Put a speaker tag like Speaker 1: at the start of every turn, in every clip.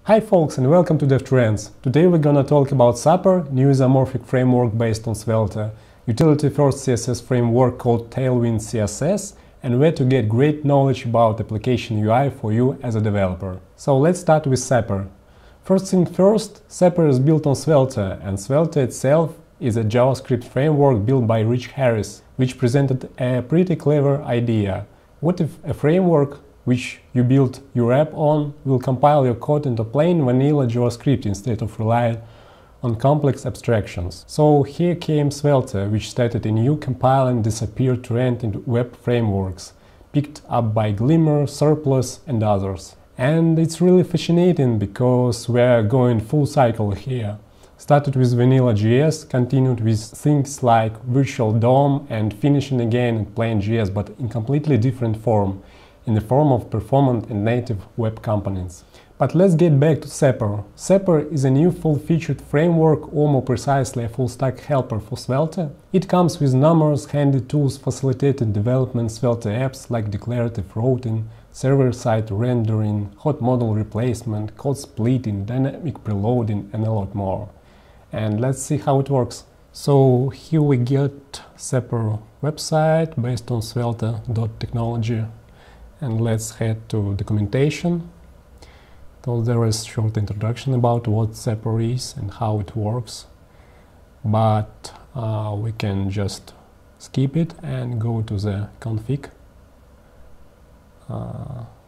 Speaker 1: Hi folks and welcome to DevTrends. Today we're gonna talk about Sapper, new isomorphic framework based on Svelte, utility-first CSS framework called Tailwind CSS, and where to get great knowledge about application UI for you as a developer. So let's start with Sapper. First thing first, Sapper is built on Svelte, and Svelte itself is a JavaScript framework built by Rich Harris, which presented a pretty clever idea. What if a framework which you build your app on will compile your code into plain vanilla JavaScript instead of relying on complex abstractions? So here came Svelte, which started a new compile and disappear trend in web frameworks, picked up by Glimmer, Surplus and others. And it's really fascinating because we're going full cycle here. Started with vanilla JS, continued with things like virtual DOM and finishing again in plain JS, but in completely different form, in the form of performant and native web components. But let's get back to Sapper. Sapper is a new full-featured framework, or more precisely a full-stack helper for Svelte. It comes with numerous handy tools facilitating development Svelte apps like declarative routing, server-side rendering, hot model replacement, code splitting, dynamic preloading and a lot more. And let's see how it works. So here we get Sapper website based on svelte.technology. And let's head to documentation. So there is short introduction about what Sapper is and how it works. But we can just skip it and go to the config.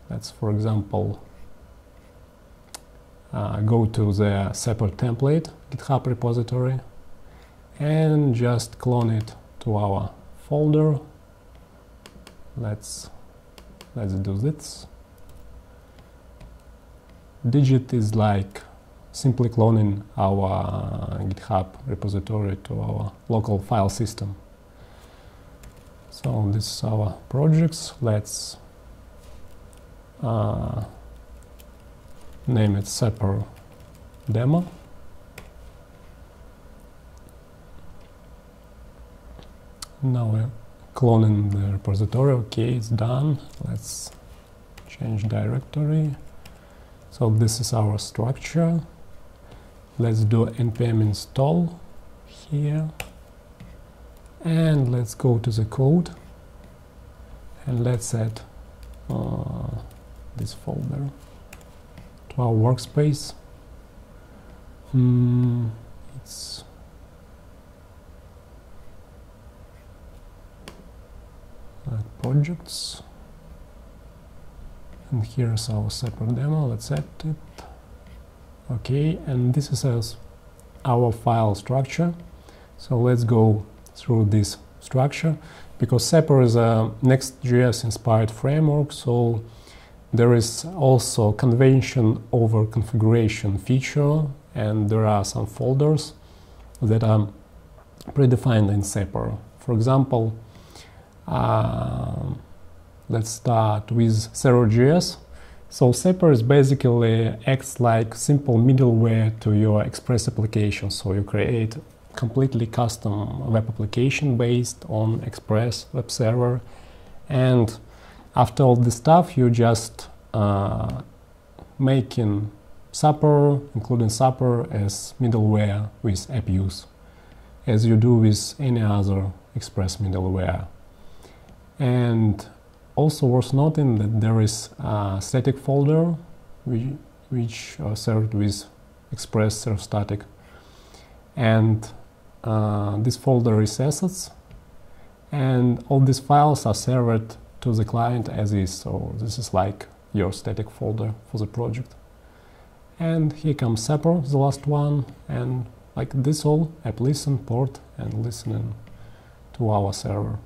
Speaker 1: Let's, for example, go to the Sapper template GitHub repository and just clone it to our folder. Let's do this. Digit is like simply cloning our GitHub repository to our local file system. So this is our projects. Let's name it Sapper demo. Now we're cloning the repository. Okay, it's done. Let's change directory. So this is our structure. Let's do npm install here. And let's go to the code. And let's add this folder to our workspace. It's projects, and here's our Sapper demo. Let's add it. Okay, and this is our file structure. So let's go through this structure, because Sapper is a Next.js inspired framework, so there is also convention over configuration feature, and there are some folders that are predefined in Sapper. For example, let's start with Server.js. So Sapper is basically acts like simple middleware to your Express application. So you create completely custom web application based on Express web server, and after all this stuff, you just making Sapper, including Sapper as middleware with app use, as you do with any other Express middleware. And also worth noting that there is a static folder which are served with Express serve static, and this folder is assets, and all these files are served to the client as is. So this is like your static folder for the project. And here comes Sapper, the last one, and like this all app listen, port, and listening to our server.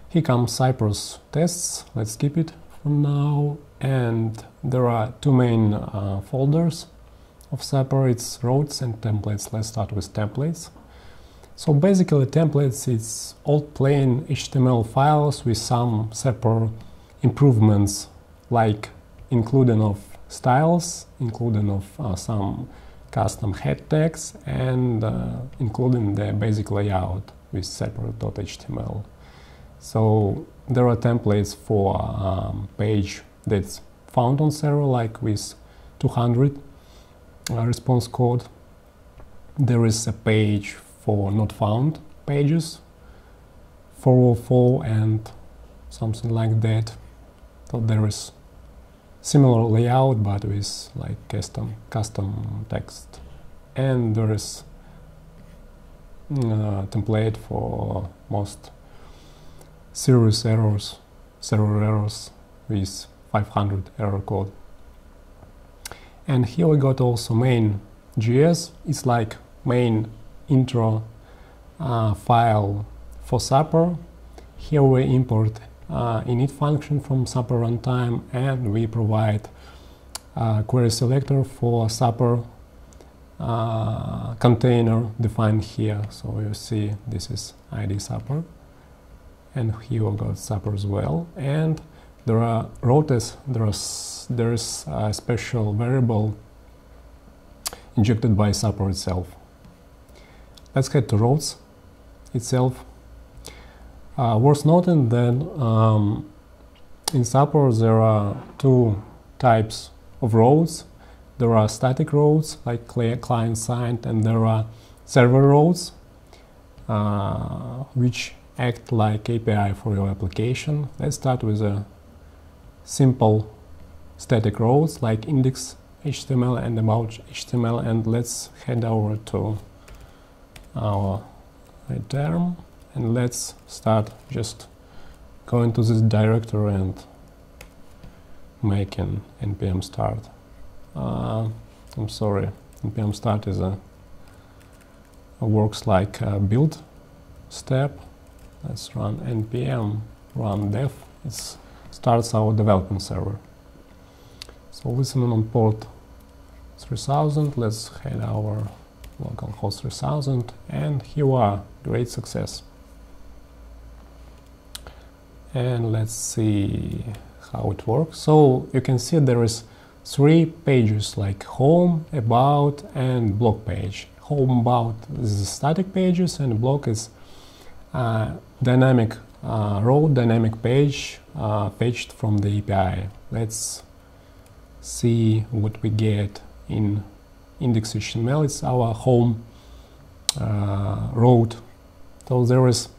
Speaker 1: Here comes Sapper's tests. Let's skip it for now. And there are two main folders of Sapper. It's routes and templates. Let's start with templates. So basically templates, it's old plain HTML files with some Sapper improvements, like including of styles, including of some custom head tags, and including the basic layout with Sapper.html. So there are templates for page that's found on server, like with 200 response code. There is a page for not found pages, 404 and something like that. So there is similar layout but with like custom text, and there is template for most server errors with 500 error code. And here we got also main.js. It's like main intro file for Sapper. Here we import init function from Sapper runtime, and we provide query selector for Sapper container defined here. So you see this is ID Sapper, and here we got Sapper as well. And there are routes. There is a special variable injected by Sapper itself. Let's head to routes itself. Worth noting that in Sapper there are two types of routes. There are static routes like client-side, and there are server routes which act like API for your application. Let's start with a simple static routes like index HTML and about HTML, and let's head over to our term, and let's start just going to this directory and making npm start. I'm sorry, npm start is works like a build step. Let's run npm run dev. It starts our development server. So listening on port 3000, let's head our localhost 3000, and here we are. Great success. And let's see how it works. So you can see there is 3 pages like home, about, and blog page. Home, about is static pages, and blog is dynamic road, dynamic page fetched from the API. Let's see what we get in Index HTML. It's our home road. So there is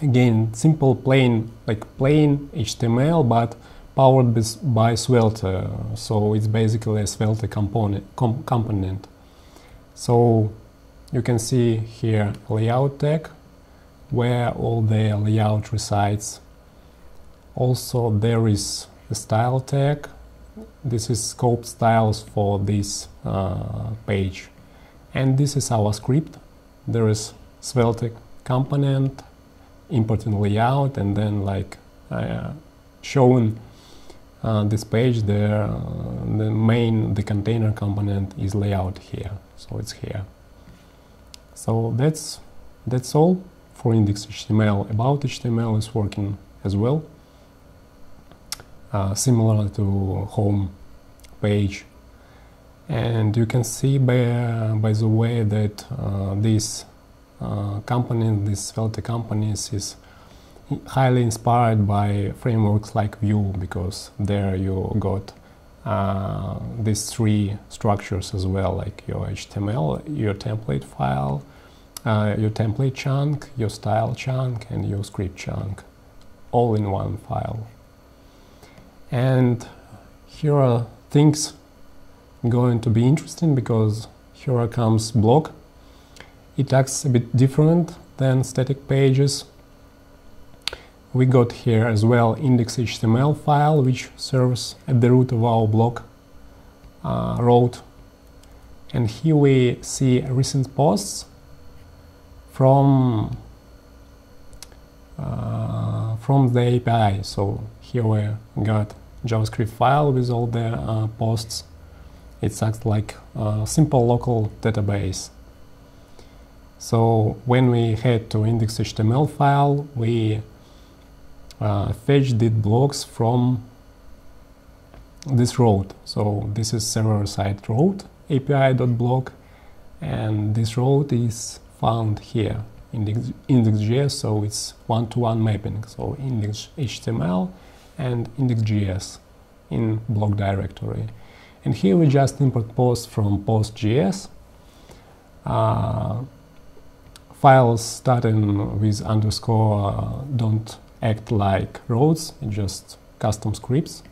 Speaker 1: again simple plain HTML but powered by Svelte. So it's basically a Svelte component. So you can see here layout tag where all the layout resides. Also there is a style tag. This is scope styles for this page, and this is our script. There is Svelte component importing layout, and then like showing this page there, the container component is layout here, so it's here. So that's all for Index HTML. About HTML is working as well, similar to home page, and you can see by the way that this component, this Svelte components, is highly inspired by frameworks like Vue, because there you got these 3 structures as well, like your HTML, your template file, your template chunk, your style chunk, and your script chunk, all in one file. And here are things going to be interesting, because here comes blog. It acts a bit different than static pages. We got here as well index HTML file, which serves at the root of our blog road. And here we see recent posts from the API. So here we got JavaScript file with all the posts. It acts like a simple local database. So when we head to index HTML file, we fetch the blocks from this road. So this is server-side road, api.blog, and this road is found here, index.js, so it's one-to-one mapping. So index HTML and index.js in blog directory. And here we just import posts from post.js. Files starting with underscore don't act like roads, it's just custom scripts.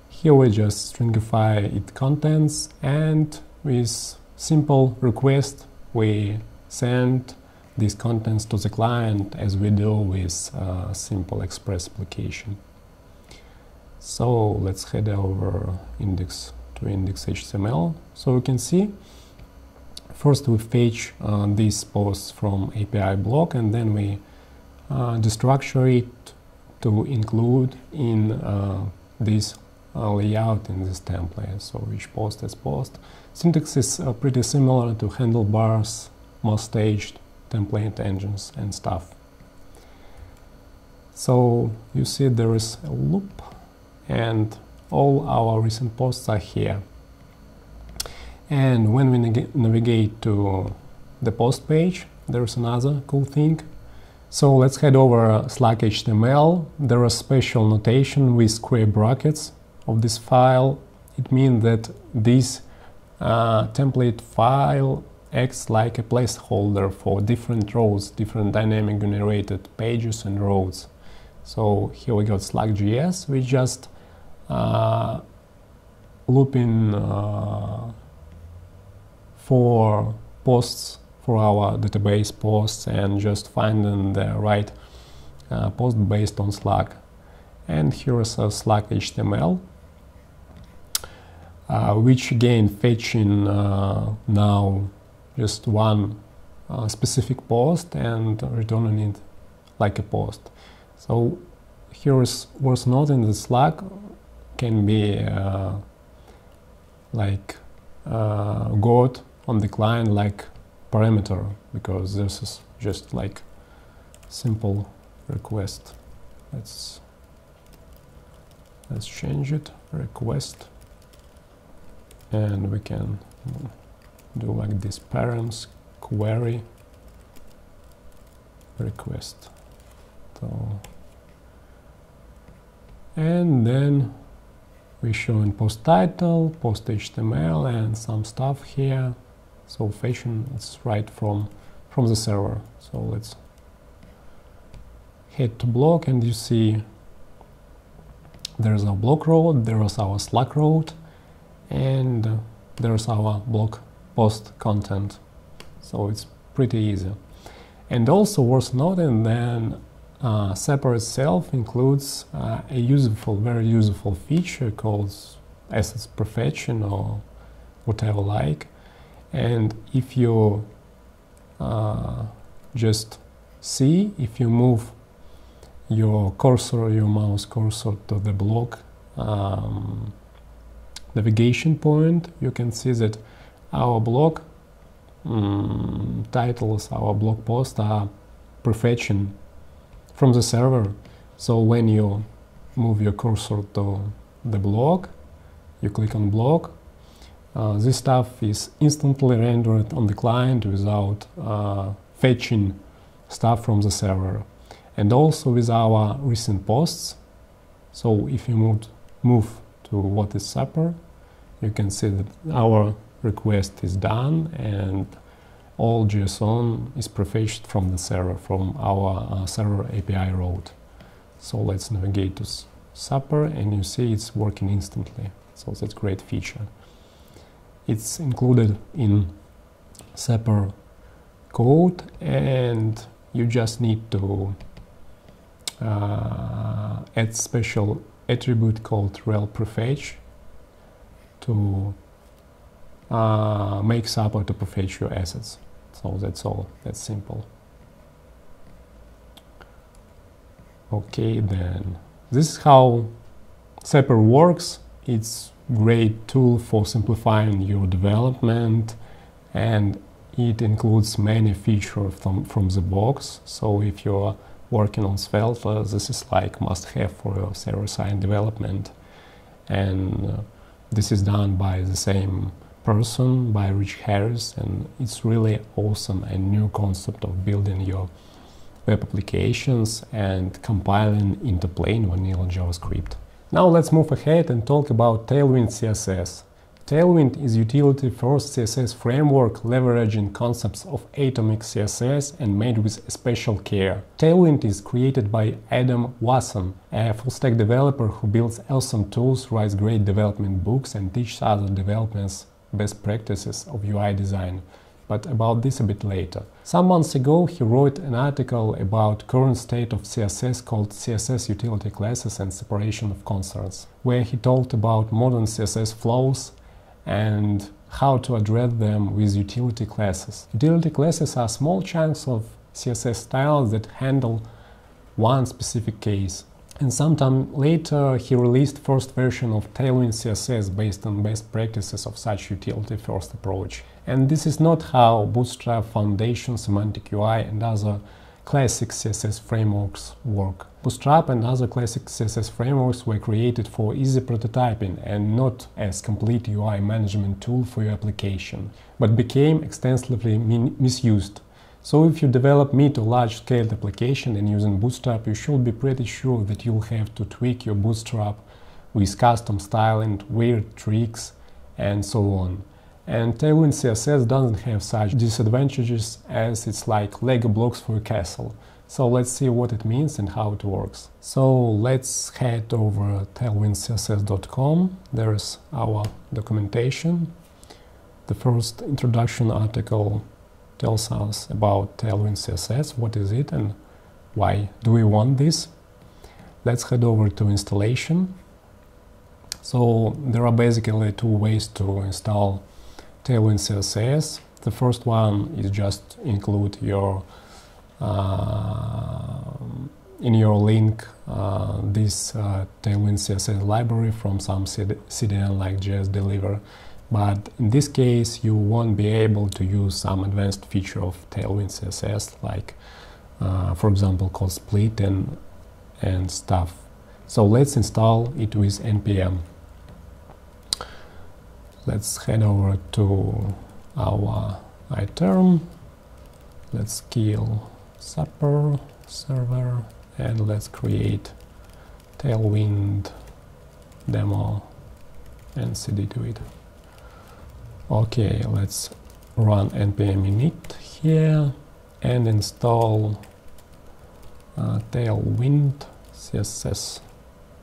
Speaker 1: Here we just stringify its contents, and with simple request we send these contents to the client as we do with simple Express application. So let's head over to index.html. So you can see first we fetch these posts from API block, and then we destructure it to include in this layout in this template. So each post is post. Syntax is pretty similar to handlebars, most staged, template engines and stuff. So you see there is a loop and all our recent posts are here. And when we navigate to the post page, there's another cool thing. So let's head over Slack HTML. There is special notation with square brackets of this file. It means that this template file acts like a placeholder for different rows, different dynamic generated pages and rows. So here we got Slack.js, we just looping for posts, for our database posts, and just finding the right post based on Slack. And here is a Slack HTML, which again fetching now just one specific post and returning it like a post. So here is worth noting that Slack can be got on the client like parameter, because this is just like simple request. Let's change it, request, and we can do like this params query request. So, and then we show in post title, post HTML, and some stuff here. So fetching it's right from the server. So let's head to block, and you see there's our block road, there is our Slack road, and there's our blog post content. So it's pretty easy. And also worth noting then Sapper itself includes a very useful feature called assets prefetching or whatever like. And if you just see, if you move your cursor, your mouse cursor to the block navigation point, you can see that our blog titles, our blog posts are prefetching from the server. So when you move your cursor to the blog, you click on blog, this stuff is instantly rendered on the client without fetching stuff from the server. And also with our recent posts, so if you move to what is Sapper, you can see that our request is done and all JSON is prefetched from the server, from our server API road. So let's navigate to Sapper, and you see it's working instantly. So that's a great feature. It's included in Sapper code, and you just need to add special attribute called rel prefetch to make Sapper to prefetch your assets. So that's all, that's simple. Okay, then this is how Sapper works. It's a great tool for simplifying your development, and it includes many features from the box. So if you're working on Svelte, this is like must-have for your server-side development. And this is done by the same person, by Rich Harris, and it's really awesome and new concept of building your web applications and compiling into plain vanilla JavaScript. Now let's move ahead and talk about Tailwind CSS. Tailwind is utility-first CSS framework leveraging concepts of atomic CSS and made with special care. Tailwind is created by Adam Wasson, a full-stack developer who builds awesome tools, writes great development books, and teaches other developers best practices of UI design. But about this a bit later. Some months ago he wrote an article about current state of CSS called CSS Utility Classes and Separation of Concerns, where he talked about modern CSS flows and how to address them with utility classes. Utility classes are small chunks of CSS styles that handle one specific case. And sometime later he released first version of Tailwind CSS based on best practices of such utility-first approach. And this is not how Bootstrap, Foundation, Semantic UI and other classic CSS frameworks work. Bootstrap and other classic CSS frameworks were created for easy prototyping and not as complete UI management tool for your application, but became extensively misused. So if you develop mid to large-scale application and using Bootstrap, you should be pretty sure that you'll have to tweak your Bootstrap with custom styling, weird tricks, and so on. And Tailwind CSS doesn't have such disadvantages, as it's like Lego blocks for a castle. So let's see what it means and how it works. So let's head over tailwindcss.com. There's our documentation. The first introduction article tells us about Tailwind CSS, what is it and why do we want this. Let's head over to installation. So there are basically two ways to install Tailwind CSS. The first one is just include your in your link this Tailwind CSS library from some CDN like JS Deliver. But in this case, you won't be able to use some advanced feature of Tailwind CSS, like, for example, code split and stuff. So let's install it with npm. Let's head over to our iterm. Let's kill Sapper server and let's create Tailwind demo and cd to it. Okay, let's run npm init here and install Tailwind CSS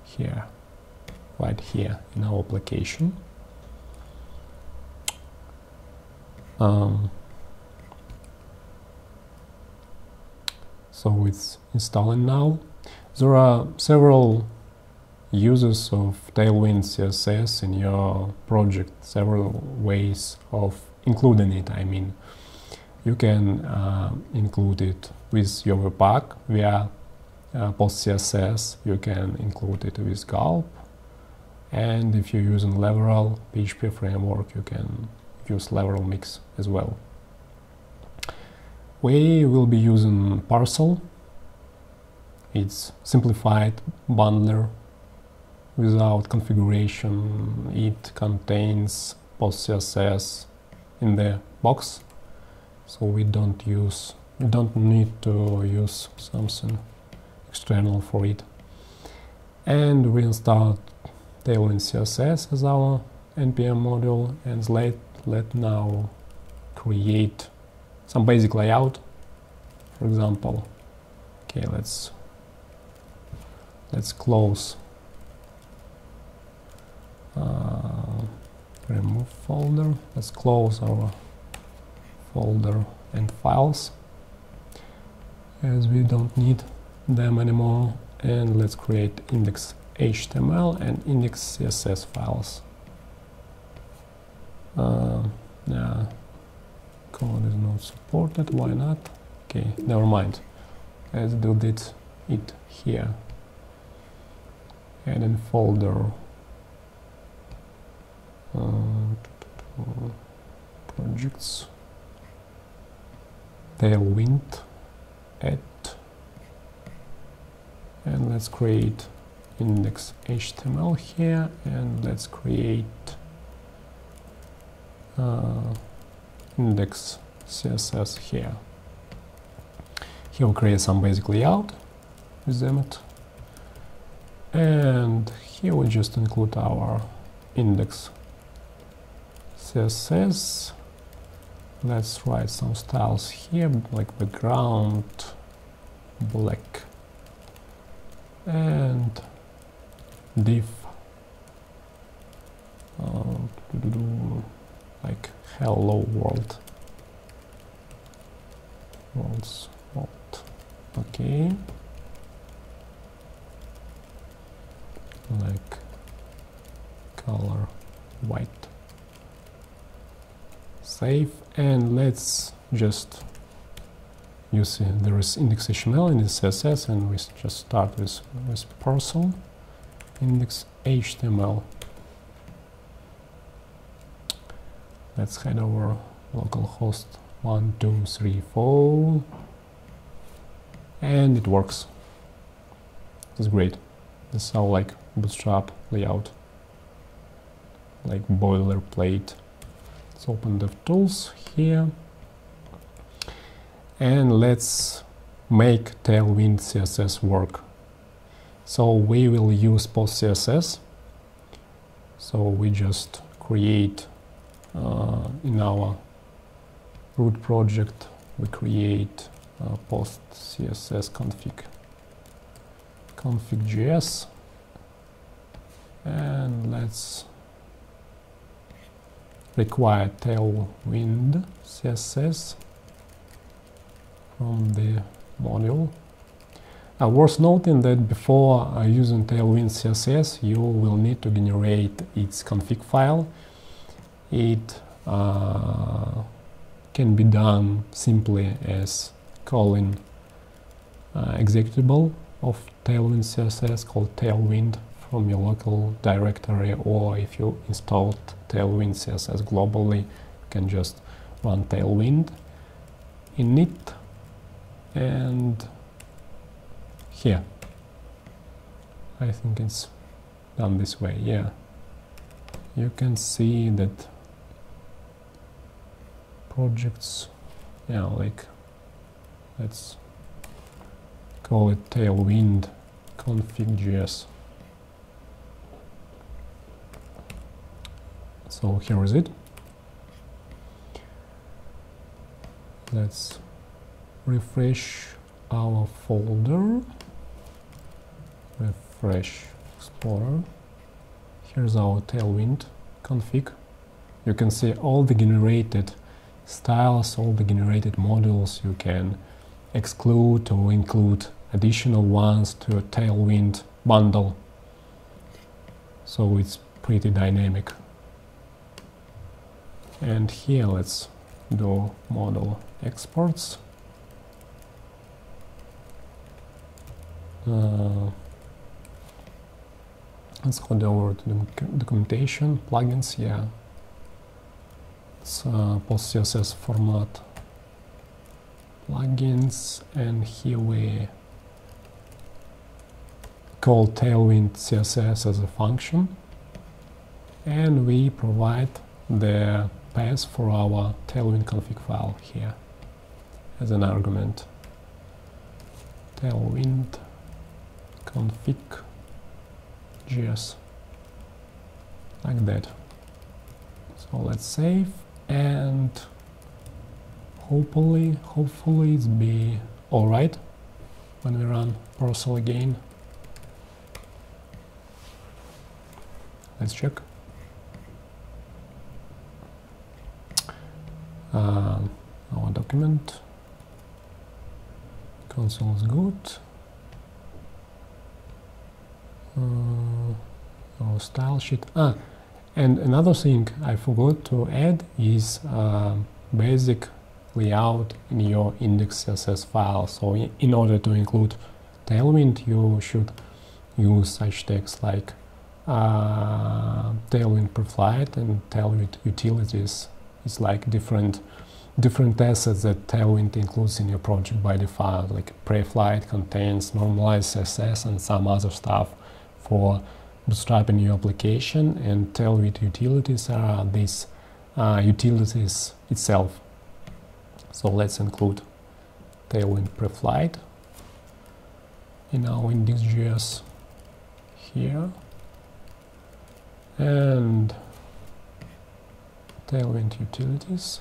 Speaker 1: here, right here in our application. So it's installing now. There are several uses of Tailwind CSS in your project, several ways of including it. I mean, you can include it with your Webpack via post CSS, you can include it with Gulp, and if you're using Laravel PHP framework, you can use Laravel Mix as well. We will be using Parcel. It's simplified bundler without configuration. It contains post CSS in the box, so we don't need to use something external for it. And we installed Tailwind CSS as our npm module, and let now create some basic layout. For example, okay, let's close remove folder. Let's close our folder and files as we don't need them anymore, and let's create index HTML and index CSS files. Yeah, code is not supported. Why not? Okay, never mind. Let's do it here. Add in folder projects Tailwind add, and let's create index HTML here, and let's create index CSS here. Here we'll create some basic layout with them, and here we'll just include our index CSS. Let's write some styles here, like background black and div like hello world. World's world. Okay. Like color white. Save, and let's just use there is index HTML, index CSS, and we just start with parcel index HTML. Let's head over localhost 1, 2, 3, 4, and it works. It's great. This is our like Bootstrap layout, like boilerplate. Let's open DevTools here, and let's make Tailwind CSS work. So we will use post CSS. So we just create in our root project, we create post CSS config.js, and let's require Tailwind CSS from the module. Worth noting that before using Tailwind CSS, you will need to generate its config file. It can be done simply as calling executable of Tailwind CSS called Tailwind from your local directory, or if you installed Tailwind CSS globally, you can just run Tailwind init, and here I think it's done this way. Yeah, you can see that projects, yeah, like let's call it Tailwind config.js. So here is it. Let's refresh our folder, refresh Explorer. Here's our Tailwind config. You can see all the generated styles, all the generated modules. You can exclude or include additional ones to a Tailwind bundle. So it's pretty dynamic. And here let's do model exports. Let's go over to the documentation, plugins, yeah. It's post CSS format plugins, and here we call Tailwind CSS as a function, and we provide the path for our Tailwind config file here as an argument. Tailwind config.js, like that. So let's save, and hopefully it's be all right when we run parcel again. Let's check. Our document console is good. Our style sheet. And another thing I forgot to add is basic layout in your Index CSS file. So in order to include Tailwind, you should use such text like Tailwind preflight and Tailwind utilities. It's like different assets that Tailwind includes in your project by default, like preflight contains normalized CSS and some other stuff for bootstrapping your application, and Tailwind utilities are these utilities itself. So let's include Tailwind preflight in our Index.js here, and Tailwind utilities.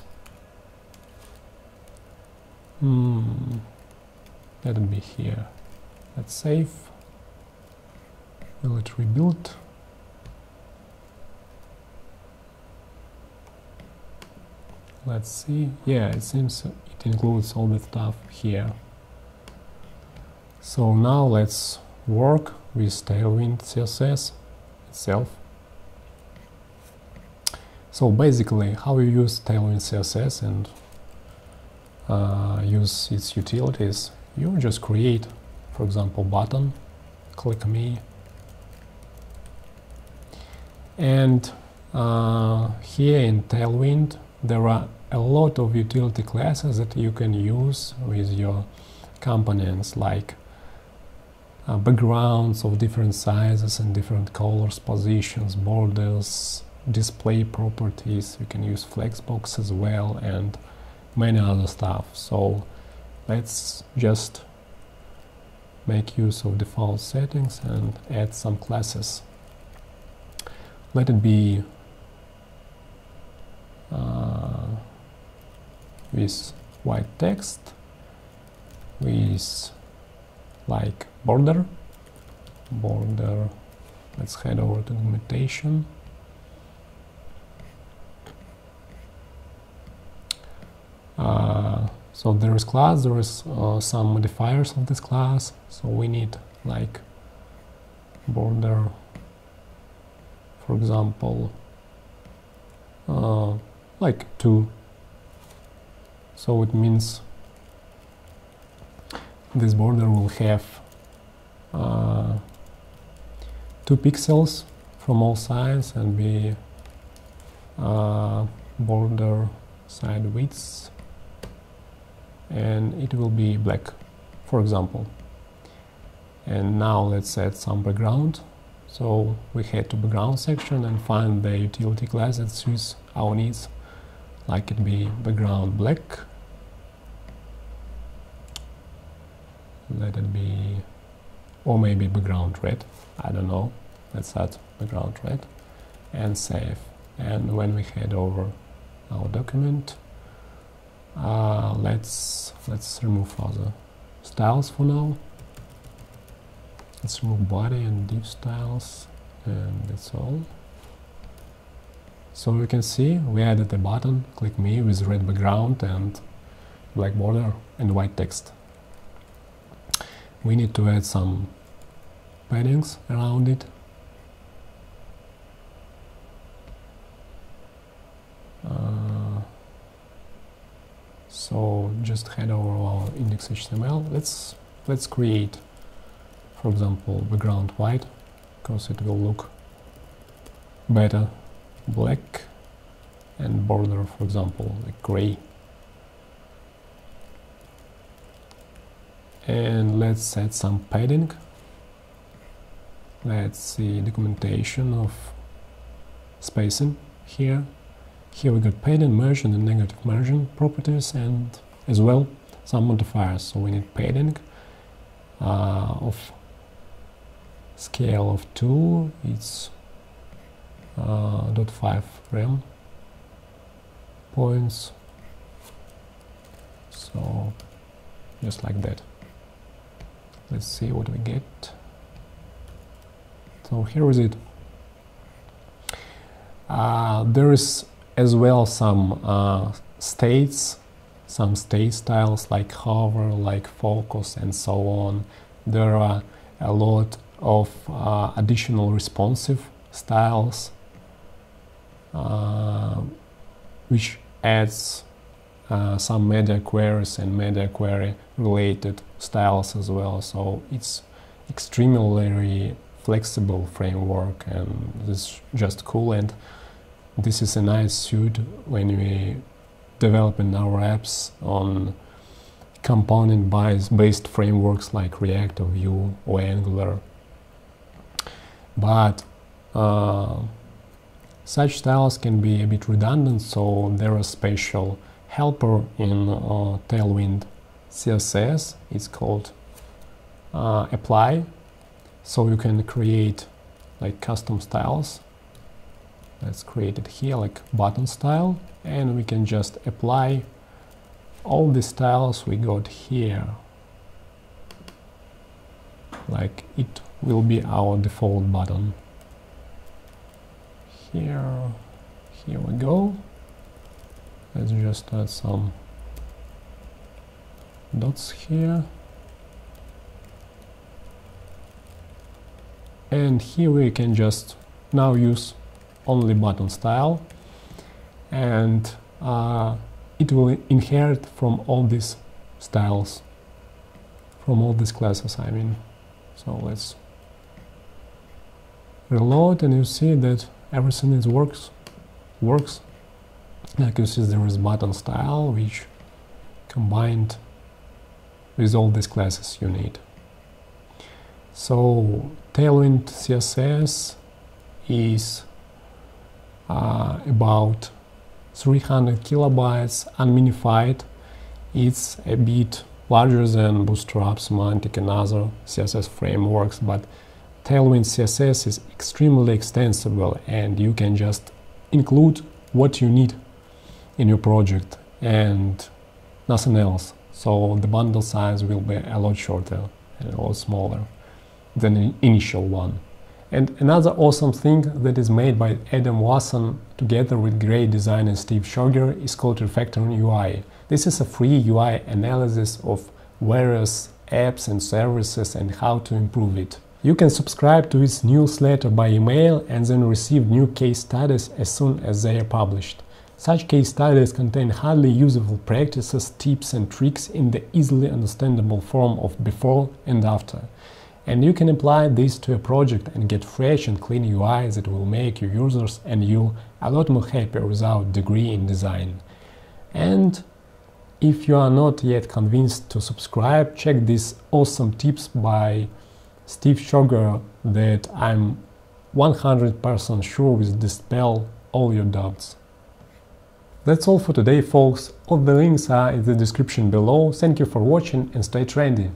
Speaker 1: Let it be here. Let's save. Will it rebuild? Let's see. Yeah, it seems it includes all the stuff here. So now let's work with Tailwind CSS itself. So basically, how you use Tailwind CSS and use its utilities, you just create, for example, button, click me, and here in Tailwind there are a lot of utility classes that you can use with your components, like backgrounds of different sizes and different colors, positions, borders, display properties. You can use flexbox as well and many other stuff. So let's just make use of default settings and add some classes. Let it be with white text, with like border. Let's head over to documentation. So there is class, there is some modifiers of this class, so we need like border, for example, like 2. So it means this border will have 2 pixels from all sides and be border side width, and it will be black, for example. And now let's add some background. So we head to background section and find the utility class that suits our needs, like it be background black. Let it be, or maybe background red, I don't know. Let's add background red and save. And when we head over our document, let's remove other styles for now. Let's remove body and div styles, and that's all. So you can see we added a button, click me, with red background and black border and white text. We need to add some paddings around it. So just head over our index.html. Let's create, for example, background white, because it will look better, black, and border, for example, like gray. And let's add some padding. Let's see documentation of spacing here. Here we got padding, margin, and negative margin properties, and as well some modifiers. So we need padding of scale of 2, it's 0.5 rem points, so just like that. Let's see what we get. So here is it. There is as well some states, some state styles like hover, like focus, and so on. There are a lot of additional responsive styles, which adds some media queries and media query related styles as well. So it's extremely flexible framework, and it's just cool. And this is a nice suit when we developing our apps on component-based frameworks like React or Vue or Angular. But such styles can be a bit redundant, so there is a special helper in Tailwind CSS. It's called apply, so you can create like custom styles Let's create it here like button style, and we can just apply all the styles we got here. Like it will be our default button. Here we go. Let's just add some dots here. And here we can just now use only button style, and it will inherit from all these styles, from all these classes, I mean. So let's reload, and you see that everything works. Like you see, there is button style, which combined with all these classes you need. So Tailwind CSS is about 300 kilobytes unminified. It's a bit larger than Bootstrap, Semantic, and other CSS frameworks, but Tailwind CSS is extremely extensible, and you can just include what you need in your project and nothing else. So the bundle size will be a lot shorter and a lot smaller than the initial one. And another awesome thing that is made by Adam Wasson together with great designer Steve Schoger is called Refactoring UI. This is a free UI analysis of various apps and services and how to improve it. You can subscribe to its newsletter by email and then receive new case studies as soon as they are published. Such case studies contain highly usable practices, tips and tricks in the easily understandable form of before and after. And you can apply this to a project and get fresh and clean UI that will make your users and you a lot more happier with our degree in design. And if you are not yet convinced to subscribe, check these awesome tips by Steve Schoger that I'm 100% sure will dispel all your doubts. That's all for today, folks. All the links are in the description below. Thank you for watching and stay trendy.